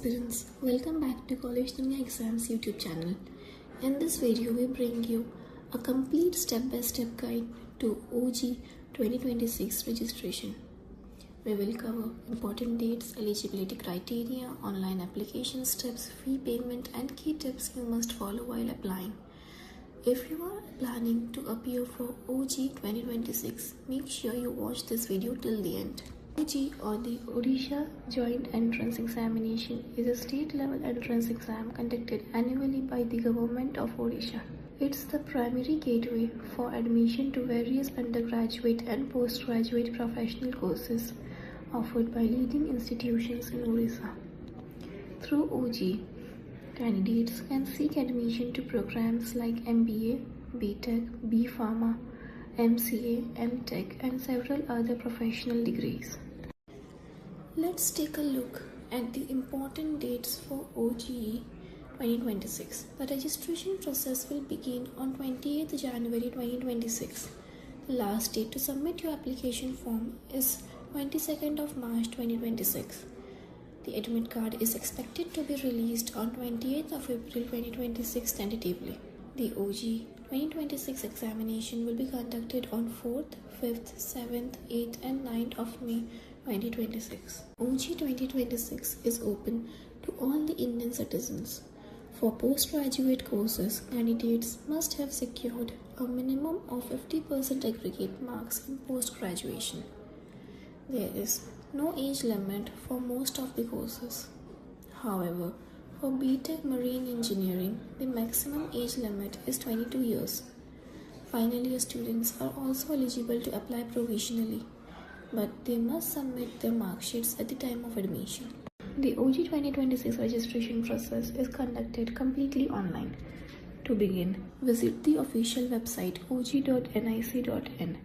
aspirants, welcome back to College Dunia Exams YouTube channel. In this video, we bring you a complete step-by-step guide to OJEE 2026 registration. We will cover important dates, eligibility criteria, online application steps, fee payment and key tips you must follow while applying. If you are planning to appear for OJEE 2026, make sure you watch this video till the end. OJEE, or the Odisha Joint Entrance Examination, is a state-level entrance exam conducted annually by the Government of Odisha. It's the primary gateway for admission to various undergraduate and postgraduate professional courses offered by leading institutions in Odisha. Through OJEE, candidates can seek admission to programs like MBA, BTech, B.Pharma, MCA, MTech, and several other professional degrees. Let's take a look at the important dates for OJEE 2026. The registration process will begin on 28th January 2026. The last date to submit your application form is 22nd of March 2026. The admit card is expected to be released on 28th of April 2026 tentatively. The OJEE 2026 examination will be conducted on 4th, 5th, 7th, 8th and 9th of May 2026. OJEE 2026 is open to all the Indian citizens. For postgraduate courses, candidates must have secured a minimum of 50% aggregate marks in post-graduation. There is no age limit for most of the courses. However, for BTech Marine Engineering, the maximum age limit is 22 years. Final year students are also eligible to apply provisionally, but they must submit their mark sheets at the time of admission. The OJEE 2026 registration process is conducted completely online. To begin, visit the official website ojee.nic.in.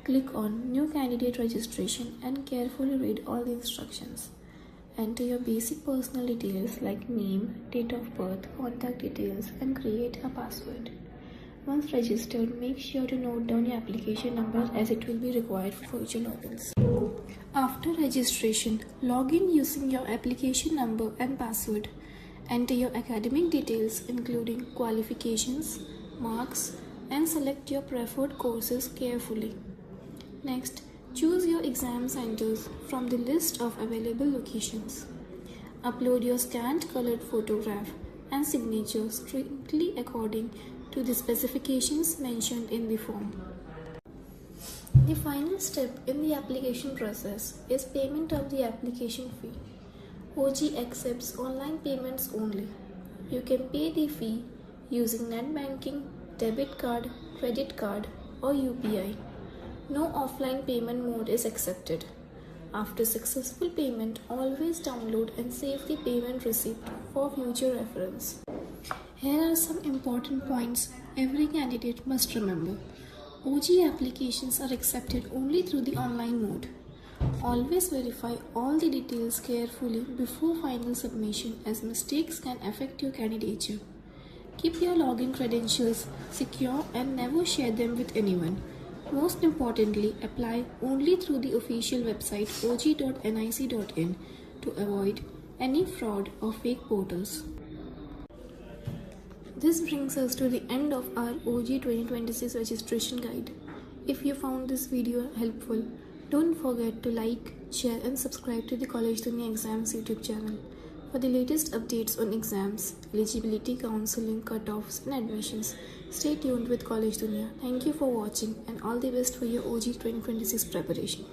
Click on New Candidate Registration and carefully read all the instructions. Enter your basic personal details like name, date of birth, contact details and create a password. Once registered, make sure to note down your application number as it will be required for future logins. After registration, log in using your application number and password. Enter your academic details including qualifications, marks and select your preferred courses carefully. Next, choose your exam centers from the list of available locations. Upload your scanned colored photograph and signature strictly according to the specifications mentioned in the form. The final step in the application process is payment of the application fee. OJEE accepts online payments only. You can pay the fee using net banking, debit card, credit card or UPI. No offline payment mode is accepted. After successful payment, always download and save the payment receipt for future reference. Here are some important points every candidate must remember. OJEE applications are accepted only through the online mode. Always verify all the details carefully before final submission as mistakes can affect your candidature. Keep your login credentials secure and never share them with anyone. Most importantly, apply only through the official website ojee.nic.in to avoid any fraud or fake portals. This brings us to the end of our OJEE 2026 registration guide. If you found this video helpful, don't forget to like, share and subscribe to the College Dunia Exams YouTube channel. For the latest updates on exams, eligibility, counseling, cutoffs and admissions, stay tuned with College Dunia. Thank you for watching and all the best for your OJEE 2026 preparation.